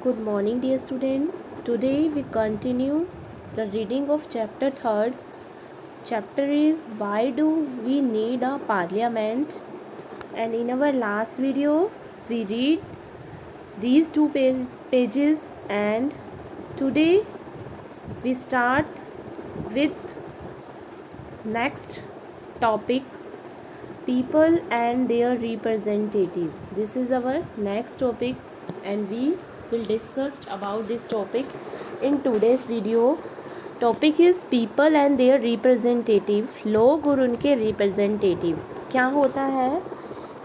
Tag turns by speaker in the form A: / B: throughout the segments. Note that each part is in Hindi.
A: Good morning, dear student. Today we continue the reading of chapter 3rd. Chapter is Why do we need a parliament? And in our last video we read these two pages, and today we start with next topic, people and their representative. This is our next topic and we will discuss about this topic in today's video. Topic is people and their representative. लोग और उनके रिप्रेजेंटेटिव. क्या होता है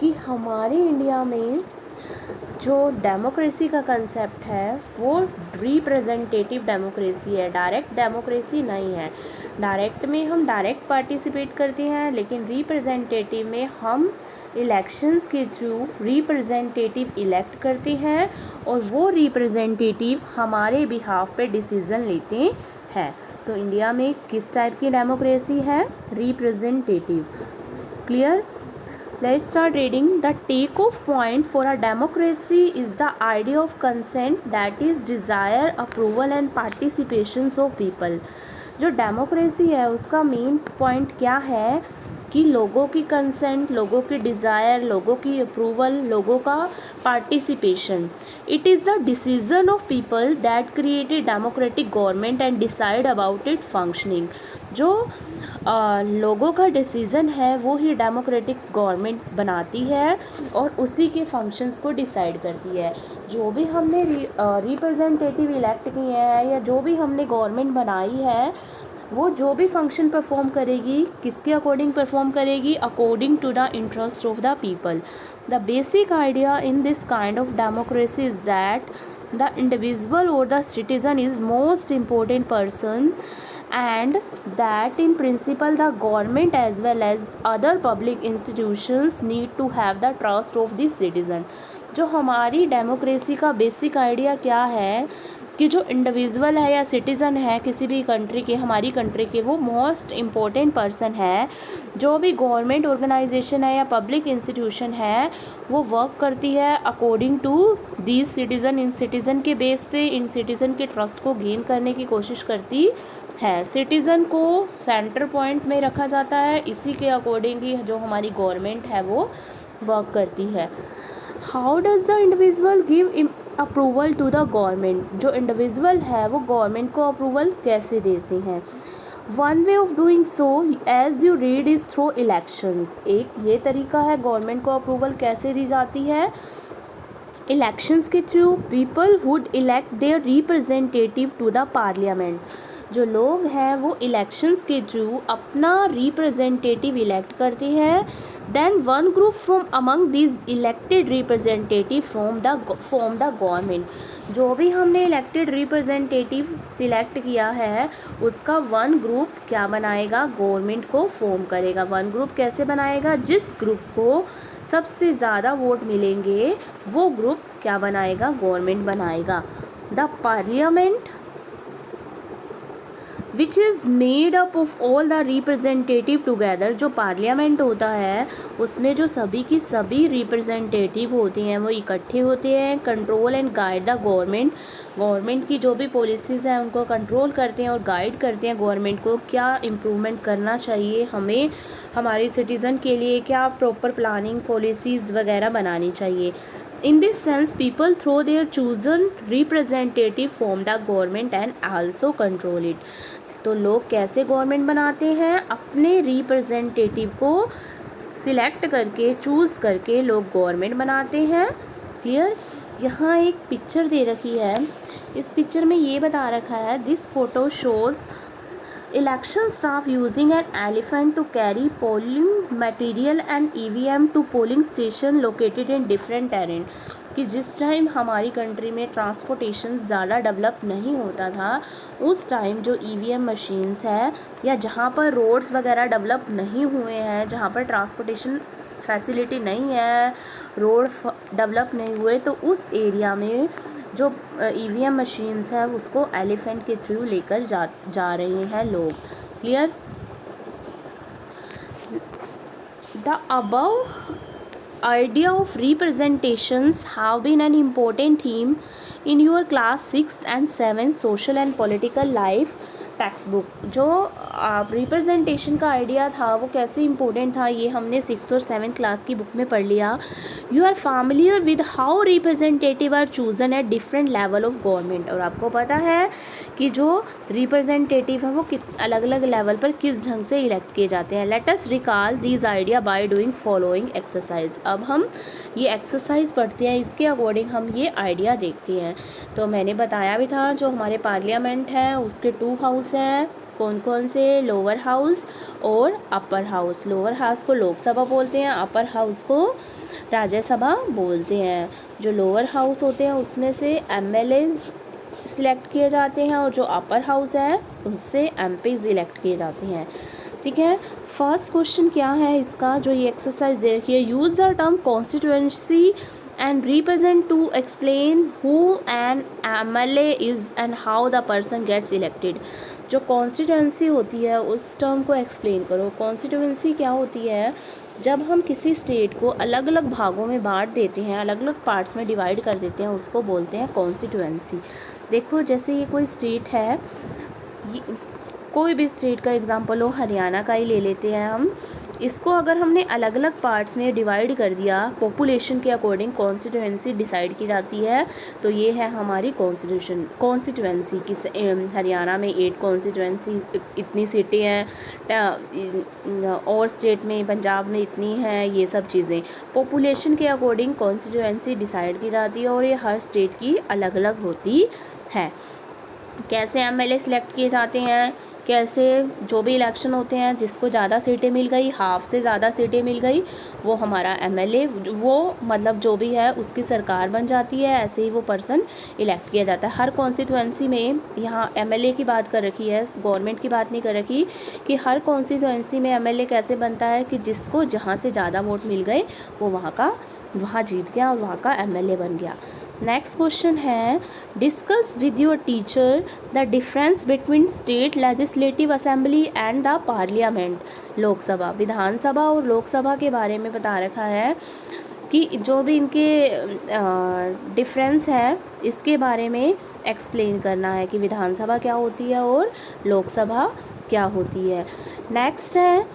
A: कि हमारे इंडिया में जो डेमोक्रेसी का कंसेप्ट है वो रिप्रेजेंटेटिव डेमोक्रेसी है, डायरेक्ट डेमोक्रेसी नहीं है. डायरेक्ट में हम डायरेक्ट पार्टिसिपेट करते हैं, लेकिन रिप्रेजेंटेटिव में हम इलेक्शंस के थ्रू रिप्रेजेंटेटिव इलेक्ट करते हैं और वो रिप्रेजेंटेटिव हमारे बिहाफ पे डिसीज़न लेते हैं. तो इंडिया में किस टाइप की डेमोक्रेसी है? Representative. Clear? Let's start reading. The take-off point for a democracy is the idea of consent, that is desire, approval and participations of people. जो डेमोक्रेसी है उसका मेन पॉइंट क्या है कि लोगों की कंसेंट, लोगों की डिज़ायर, लोगों की अप्रूवल, लोगों का participation. It is the decision of people that create a democratic government and decide about it functioning. जो लोगों का डिसीज़न है वो ही डेमोक्रेटिक गवर्नमेंट बनाती है और उसी के फंक्शंस को डिसाइड करती है. जो भी हमने रिप्रेजेंटेटिव इलेक्ट किए हैं या जो भी हमने गवर्नमेंट बनाई है वो जो भी फंक्शन परफॉर्म करेगी किसके अकॉर्डिंग परफॉर्म करेगी? According to the interest of the people. The basic idea in this kind of democracy is that the individual और the citizen is most important person and that in principle the government as well as other public institutions need to have the trust of the citizen. जो हमारी डेमोक्रेसी का बेसिक आइडिया क्या है कि जो इंडिविजुअल है या सिटीज़न है किसी भी कंट्री के, हमारी कंट्री के, वो मोस्ट इम्पोर्टेंट पर्सन है. जो भी गवर्नमेंट ऑर्गेनाइजेशन है या पब्लिक इंस्टीट्यूशन है वो वर्क करती है अकॉर्डिंग टू दीज सिटीज़न. इन सिटीज़न के बेस पे इन सिटीज़न के ट्रस्ट को गेन करने की कोशिश करती है. सिटीज़न को सेंटर पॉइंट में रखा जाता है, इसी के अकॉर्डिंग ही जो हमारी गवर्नमेंट है वो वर्क करती है. How does the individual give approval to the government. जो इंडिविजुअल है वो गवर्नमेंट को अप्रूवल कैसे देते हैं? One way of doing so as you read is through elections. एक ये तरीका है गवर्नमेंट को अप्रूवल कैसे दी जाती है? इलेक्शंस के through people would elect their representative to the parliament. जो लोग हैं वो इलेक्शंस के थ्रू अपना रिप्रेजेंटेटिव इलेक्ट करते हैं. Then one group from among this elected representative form the government. जो भी हमने इलेक्टेड रिप्रेजेंटेटिव सिलेक्ट किया है उसका वन ग्रुप क्या बनाएगा? गवर्नमेंट को फॉर्म करेगा. वन ग्रुप कैसे बनाएगा? जिस ग्रुप को सबसे ज़्यादा वोट मिलेंगे वो ग्रुप क्या बनाएगा? गवर्नमेंट बनाएगा. The parliament which is made up of all the representative together. जो पार्लियामेंट होता है उसमें जो सभी की सभी रिप्रेजेंटेटिव होते हैं वो इकट्ठे होते हैं. Control and guide the government. Government की जो भी पॉलिसीज़ हैं उनको कंट्रोल करते हैं और गाइड करते हैं गवर्नमेंट को क्या इम्प्रूवमेंट करना चाहिए, हमें हमारे सिटीज़न के लिए क्या प्रॉपर प्लानिंग पॉलिसीज़ वगैरह बनानी चाहिए. In this sense, people through their chosen representative form the government and also control it. तो लोग कैसे गवर्नमेंट बनाते हैं? अपने रिप्रेजेंटेटिव को सिलेक्ट करके, चूज़ करके लोग गवर्नमेंट बनाते हैं. क्लियर? यहाँ एक पिक्चर दे रखी है. इस पिक्चर में ये बता रखा है, this photo shows election staff using an elephant to carry polling material and EVM to polling station located in different terrain. कि जिस टाइम हमारी कंट्री में ट्रांसपोर्टेशन ज़्यादा डेवलप नहीं होता था उस टाइम जो EVM मशीन्स है या जहाँ पर रोड्स वगैरह डेवलप नहीं हुए हैं, जहाँ पर ट्रांसपोर्टेशन फैसिलिटी नहीं है, रोड डेवलप नहीं हुए, तो उस एरिया में जो EVM मशीन्स है उसको एलिफेंट के थ्रू लेकर जा रहे हैं लोग. Clear? The above idea of representations have been an important theme in your class 6th and 7th social and political life text book. जो रिप्रेजेंटेशन का आइडिया था वो कैसे इम्पोर्टेंट था ये हमने 6th और 7th क्लास की बुक में पढ़ लिया। You are familiar with how representative are chosen at different level of government. और आपको पता है कि जो रिप्रेजेंटेटिव है वो अलग अलग लेवल पर किस ढंग से इलेक्ट किए जाते हैं। Let us recall these idea by doing following exercise. अब हम ये एक्सरसाइज पढ़ते हैं, इसके अकॉर्डिंग हम ये आइडिया देखते हैं। तो मैंने बताया भी था जो हमारे पार्लियामेंट है उसके 2 हाउस हैं, कौन कौन से, लोअर हाउस और अपर हाउस। लोअर हाउस को लोकसभा बोलते हैं, अपर हाउस को राज्यसभा बोलते हैं। जो लोअर हाउस होते हैं उसमें से एमएलएज सिलेक्ट किए जाते हैं और जो अपर हाउस है उससे एमपीज इलेक्ट किए जाते हैं। ठीक है, फर्स्ट क्वेश्चन क्या है इसका, जो ये एक्सरसाइज दे रखी है, use the term constituency and represent to explain who an MLA is and how the person gets elected। जो कॉन्स्टिट्यूएंसी होती है उस टर्म को एक्सप्लेन करो। कॉन्स्टिट्यूएंसी क्या होती है, जब हम किसी स्टेट को अलग अलग भागों में बांट देते हैं, अलग अलग पार्ट्स में डिवाइड कर देते हैं, उसको बोलते हैं कॉन्स्टिट्यूएंसी। देखो जैसे ये कोई स्टेट है, कोई भी स्टेट का एग्जांपल हो, हरियाणा का ही ले लेते हैं हम। इसको अगर हमने अलग अलग पार्ट्स में डिवाइड कर दिया, पॉपुलेशन के अकॉर्डिंग कॉन्स्टिट्यूएंसी डिसाइड की जाती है। तो ये है हमारी कॉन्स्टिट्यूएंसी की। हरियाणा में 8 कॉन्स्टिट्यूएंसी, इतनी सीटें हैं, और स्टेट में पंजाब में इतनी है, ये सब चीज़ें पॉपुलेशन के अकॉर्डिंग कॉन्स्टिट्यूएंसी डिसाइड की जाती है और ये हर स्टेट की अलग अलग होती है। कैसे एमएलए सिलेक्ट किए जाते हैं, कैसे जो भी इलेक्शन होते हैं, जिसको ज़्यादा सीटें मिल गई, हाफ से ज़्यादा सीटें मिल गई, वो हमारा एमएलए, वो मतलब जो भी है उसकी सरकार बन जाती है। ऐसे ही वो पर्सन इलेक्ट किया जाता है। हर कॉन्स्टिट्यूएंसी में, यहाँ एमएलए की बात कर रखी है, गवर्नमेंट की बात नहीं कर रखी, कि हर कॉन्स्टिट्यूएंसी में एमएलए कैसे बनता है कि जिसको जहाँ से ज़्यादा वोट मिल गए वो वहाँ जीत गया और वहाँ का एमएलए बन गया। नेक्स्ट क्वेश्चन है, discuss with your teacher the difference between state legislative assembly and the parliament. Lok Sabha, Vidhan Sabha और लोकसभा के बारे में बता रखा है कि जो भी इनके डिफरेंस है इसके बारे में एक्सप्लेन करना है कि विधानसभा क्या होती है और लोकसभा क्या होती है। नेक्स्ट है,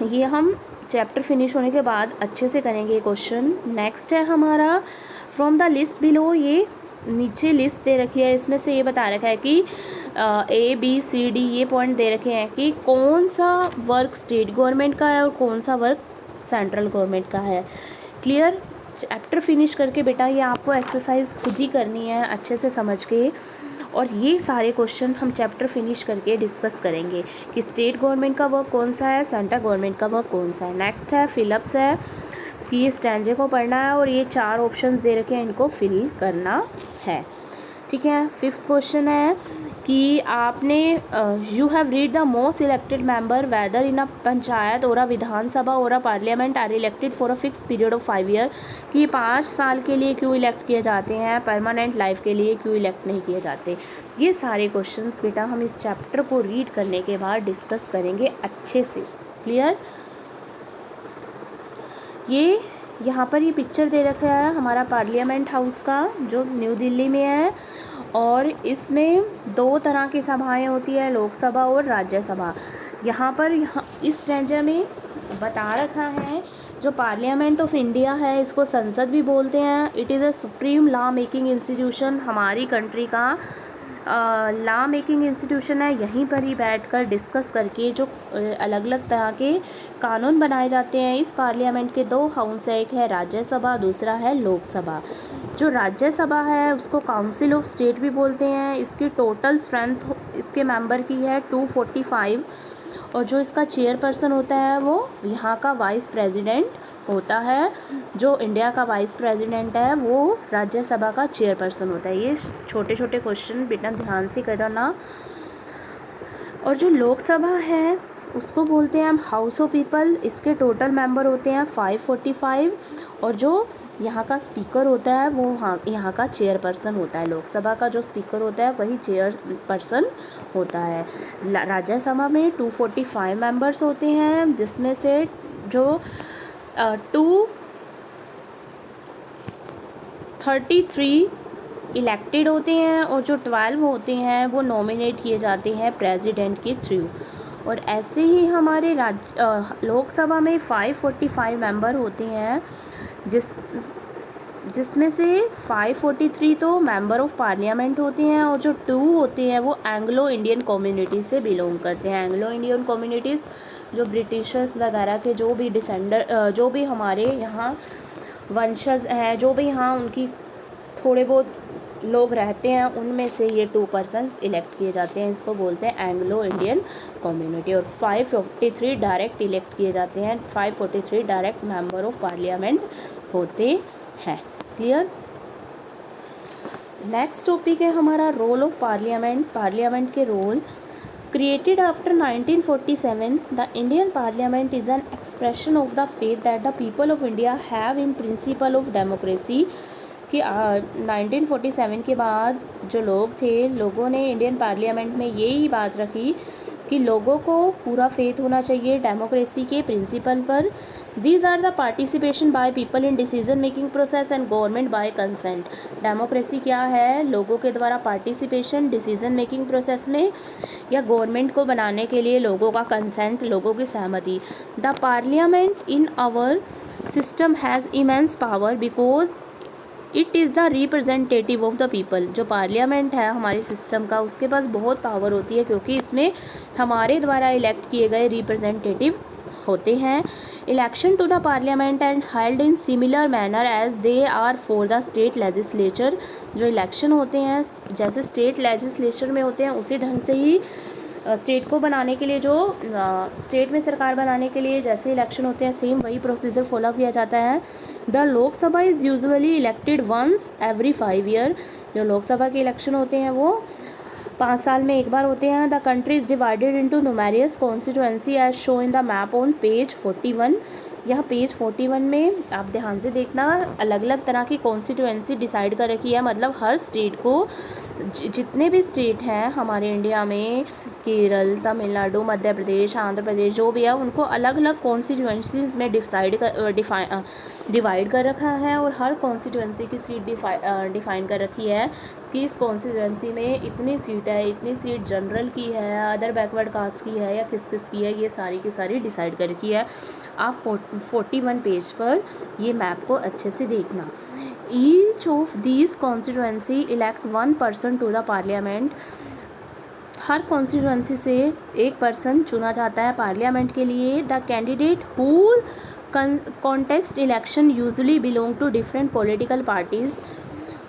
A: ये हम चैप्टर फिनिश होने के बाद अच्छे से करेंगे क्वेश्चन। नेक्स्ट है हमारा, फ्रॉम द लिस्ट बिलो, ये नीचे लिस्ट दे रखी है, इसमें से ये बता रखा है कि ABCD ये पॉइंट दे रखे हैं कि कौन सा वर्क स्टेट गवर्नमेंट का है और कौन सा वर्क सेंट्रल गवर्नमेंट का है। क्लियर, चैप्टर फिनिश करके बेटा ये आपको एक्सरसाइज खुद ही करनी है अच्छे से समझ के, और ये सारे क्वेश्चन हम चैप्टर फिनिश करके डिस्कस करेंगे कि स्टेट गवर्नमेंट का वर्क कौन सा है, सेंट्रल गवर्नमेंट का वर्क कौन सा है। नेक्स्ट है फिलअप्स है कि ये स्टैंजे को पढ़ना है और ये 4 ऑप्शंस दे रखे हैं, इनको फिल करना है। ठीक है, 5th क्वेश्चन है कि आपने you have read the most elected member whether in a panchayat और अ विधानसभा और a parliament are elected for a fix period of 5 year, कि 5 साल के लिए क्यों इलेक्ट किए जाते हैं, परमानेंट लाइफ के लिए क्यों इलेक्ट नहीं किए जाते। ये सारे क्वेश्चंस बेटा हम इस चैप्टर को रीड करने के बाद डिस्कस करेंगे अच्छे से। क्लियर, ये यहाँ पर ये पिक्चर दे रखा है हमारा पार्लियामेंट हाउस का जो न्यू दिल्ली में है, और इसमें 2 तरह की सभाएं होती है, लोकसभा और राज्यसभा। यहाँ इस स्टैंजा में बता रखा है जो पार्लियामेंट ऑफ इंडिया है इसको संसद भी बोलते हैं। It is a supreme law making institution, हमारी कंट्री का लॉ मेकिंग इंस्टीट्यूशन है। यहीं पर ही बैठकर डिस्कस करके जो अलग अलग तरह के कानून बनाए जाते हैं। इस पार्लियामेंट के 2 हाउस है, एक है राज्यसभा, दूसरा है लोकसभा। जो राज्यसभा है उसको काउंसिल ऑफ स्टेट भी बोलते हैं। इसकी टोटल स्ट्रेंथ इसके मेंबर की है 245, और जो इसका चेयरपर्सन होता है वो यहाँ का वाइस प्रेसिडेंट होता है। जो इंडिया का वाइस प्रेसिडेंट है वो राज्यसभा का चेयरपर्सन होता है। ये छोटे छोटे क्वेश्चन बेटा ध्यान से करना। और जो लोकसभा है उसको बोलते हैं हम हाउस ऑफ पीपल। इसके टोटल मेंबर होते हैं 545, और जो यहाँ का स्पीकर होता है वो यहाँ का चेयरपर्सन होता है। लोकसभा का जो स्पीकर होता है वही चेयरपर्सन होता है। राज्यसभा में 245 मेंबर्स होते हैं, जिसमें से जो 2 33 इलेक्टेड होते हैं और जो 12 होते हैं वो नॉमिनेट किए जाते हैं प्रेसिडेंट के थ्रू। और ऐसे ही हमारे लोकसभा में 545 मेंबर होते हैं, जिसमें से 543 तो मेंबर ऑफ पार्लियामेंट होते हैं और जो 2 होते हैं वो एंग्लो इंडियन कम्युनिटी से बिलोंग करते हैं। एंग्लो इंडियन कम्युनिटीज़ जो ब्रिटिशर्स वगैरह के जो भी जो भी हमारे यहाँ वंशज हैं, जो भी यहाँ उनकी थोड़े बहुत लोग रहते हैं, उनमें से ये 2 पर्सन्स इलेक्ट किए जाते हैं। इसको बोलते हैं एंग्लो इंडियन कम्युनिटी। और 543 डायरेक्ट इलेक्ट किए जाते हैं। 543 डायरेक्ट मेंबर ऑफ पार्लियामेंट होते हैं। क्लियर। नेक्स्ट टॉपिक है हमारा रोल ऑफ पार्लियामेंट। पार्लियामेंट के role. Created after 1947, the Indian Parliament is an expression of the faith that the people of India have in principle of democracy। कि 1947 के बाद जो लोग थे, लोगों ने इंडियन पार्लियामेंट में यही बात रखी कि लोगों को पूरा फेथ होना चाहिए डेमोक्रेसी के प्रिंसिपल पर। These are the participation by people in decision making process and government by consent. Democracy क्या है? लोगों के द्वारा पार्टिसिपेशन डिसीजन मेकिंग प्रोसेस में या गवर्नमेंट को बनाने के लिए लोगों का कंसेंट, लोगों की सहमति। The parliament in our system has immense power because it is the representative of the people. जो पार्लियामेंट है हमारे सिस्टम का, उसके पास बहुत पावर होती है क्योंकि इसमें हमारे द्वारा इलेक्ट किए गए रिप्रेजेंटेटिव होते हैं। Election to the parliament and held in similar manner as they are for the state legislature. जो इलेक्शन होते हैं जैसे स्टेट लेजिस्लेचर में होते हैं, उसी ढंग से ही स्टेट को बनाने के लिए, जो स्टेट में सरकार बनाने के लिए जैसे इलेक्शन होते हैं, सेम वही प्रोसीजर फॉलो किया जाता है। The Lok Sabha is usually elected once every 5 year. जो लोकसभा के इलेक्शन होते हैं वो 5 साल में एक बार होते हैं। The country is divided into numerous constituency as show in the map on page 41। यह पेज 41 में आप ध्यान से देखना, अलग अलग तरह की कॉन्स्टिट्यूएंसी डिसाइड कर रखी है। मतलब हर स्टेट को, जितने भी स्टेट हैं हमारे इंडिया में, केरल, तमिलनाडु, मध्य प्रदेश, आंध्र प्रदेश, जो भी है, उनको अलग अलग कॉन्स्टिट्यूएंसीज में डिवाइड कर रखा है और हर कॉन्स्टिट्यूएंसी की सीट डिफाइन कर रखी है कि इस कॉन्स्टिट्यूएंसी में इतनी सीट है, इतनी सीट जनरल की है, अदर बैकवर्ड कास्ट की है या किस किस की है, ये सारी की सारी डिसाइड कर रखी है। आप 41 पेज पर ये मैप को अच्छे से देखना। Each of these constituency elect 1 person to the parliament. हर कॉन्स्टिट्यूएंसी से एक पर्सन चुना जाता है पार्लियामेंट के लिए। The candidate who contest election usually belong to different political parties.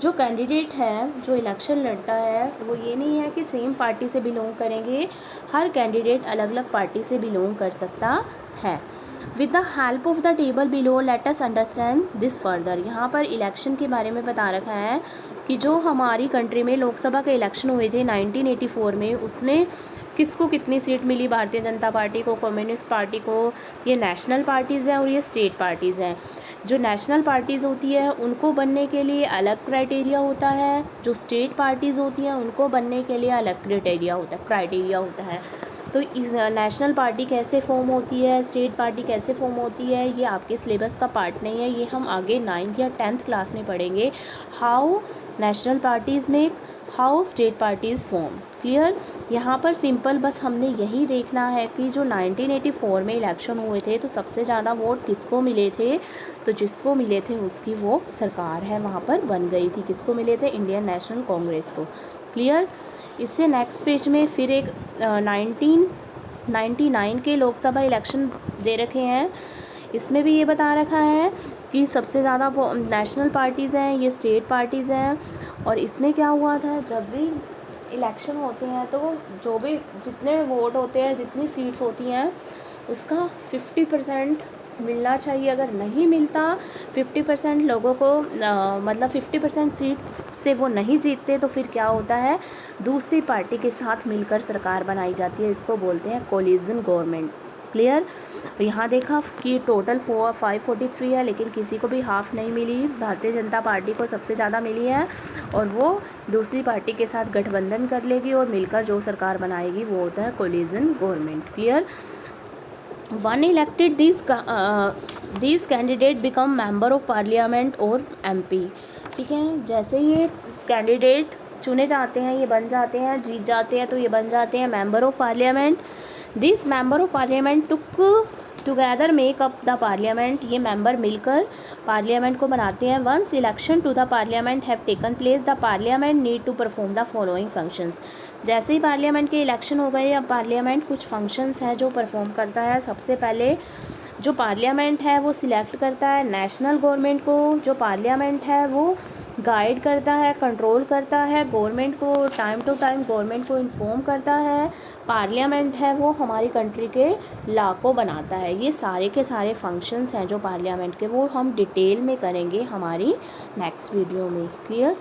A: जो कैंडिडेट है जो इलेक्शन लड़ता है वो ये नहीं है कि सेम पार्टी से बिलोंग करेंगे, हर कैंडिडेट अलग अलग पार्टी से बिलोंग कर सकता है। With the help of the table below let us understand this further. यहाँ पर इलेक्शन के बारे में बता रखा है कि जो हमारी कंट्री में लोकसभा के इलेक्शन हुए थे 1984 में, उसमें किसको कितनी सीट मिली? भारतीय जनता पार्टी को, कम्युनिस्ट पार्टी को। ये नेशनल पार्टीज़ हैं और ये स्टेट पार्टीज़ हैं। जो नेशनल पार्टीज़ होती है उनको बनने के लिए अलग क्राइटेरिया होता है, जो स्टेट पार्टीज़ होती हैं उनको बनने के लिए अलग क्राइटेरिया होता है। तो इस नेशनल पार्टी कैसे फॉर्म होती है, स्टेट पार्टी कैसे फॉर्म होती है, ये आपके सिलेबस का पार्ट नहीं है। ये हम आगे 9th या 10th क्लास में पढ़ेंगे। How national parties make, how state parties form. Clear. यहाँ पर सिंपल बस हमने यही देखना है कि जो 1984 में इलेक्शन हुए थे तो सबसे ज़्यादा वोट किसको मिले थे? तो जिसको मिले थे उसकी वो सरकार है वहाँ पर बन गई थी। किसको मिले थे? इंडियन नेशनल कांग्रेस को। क्लियर। इससे नेक्स्ट पेज में फिर एक 1999 के लोकसभा इलेक्शन दे रखे हैं। इसमें भी ये बता रखा है कि सबसे ज़्यादा नेशनल पार्टीज़ हैं, ये स्टेट पार्टीज़ हैं। और इसमें क्या हुआ था, जब भी इलेक्शन होते हैं तो जो भी जितने वोट होते हैं, जितनी सीट्स होती हैं, उसका 50% मिलना चाहिए। अगर नहीं मिलता 50% लोगों को, मतलब 50% सीट से वो नहीं जीतते, तो फिर क्या होता है, दूसरी पार्टी के साथ मिलकर सरकार बनाई जाती है। इसको बोलते हैं कोलिजन गवर्नमेंट। क्लियर। यहाँ देखा कि टोटल 543 है, लेकिन किसी को भी हाफ नहीं मिली। भारतीय जनता पार्टी को सबसे ज़्यादा मिली है और वो दूसरी पार्टी के साथ गठबंधन कर लेगी और मिलकर जो सरकार बनाएगी वो होता है collision government. Clear. One elected these candidate become member of parliament और MP। ठीक है। जैसे ये कैंडिडेट चुने जाते हैं, ये बन जाते हैं, जीत जाते हैं, तो ये बन जाते हैं member of parliament. This member of parliament together make up the parliament. ये मेंबर मिलकर पार्लियामेंट को बनाते हैं। Once election to the parliament have taken place the parliament need to perform the following functions. जैसे ही पार्लियामेंट के इलेक्शन हो गए, अब पार्लियामेंट कुछ फंक्शंस हैं जो परफॉर्म करता है। सबसे पहले जो पार्लियामेंट है वो सिलेक्ट करता है नेशनल गवर्नमेंट को। जो पार्लियामेंट है वो गाइड करता है, कंट्रोल करता है गवर्नमेंट को, टाइम टू टाइम गवर्नमेंट को इन्फॉर्म करता है। पार्लियामेंट है वो हमारी कंट्री के लॉ को बनाता है। ये सारे के सारे फंक्शंस हैं जो पार्लियामेंट के, वो हम डिटेल में करेंगे हमारी नेक्स्ट वीडियो में। क्लियर।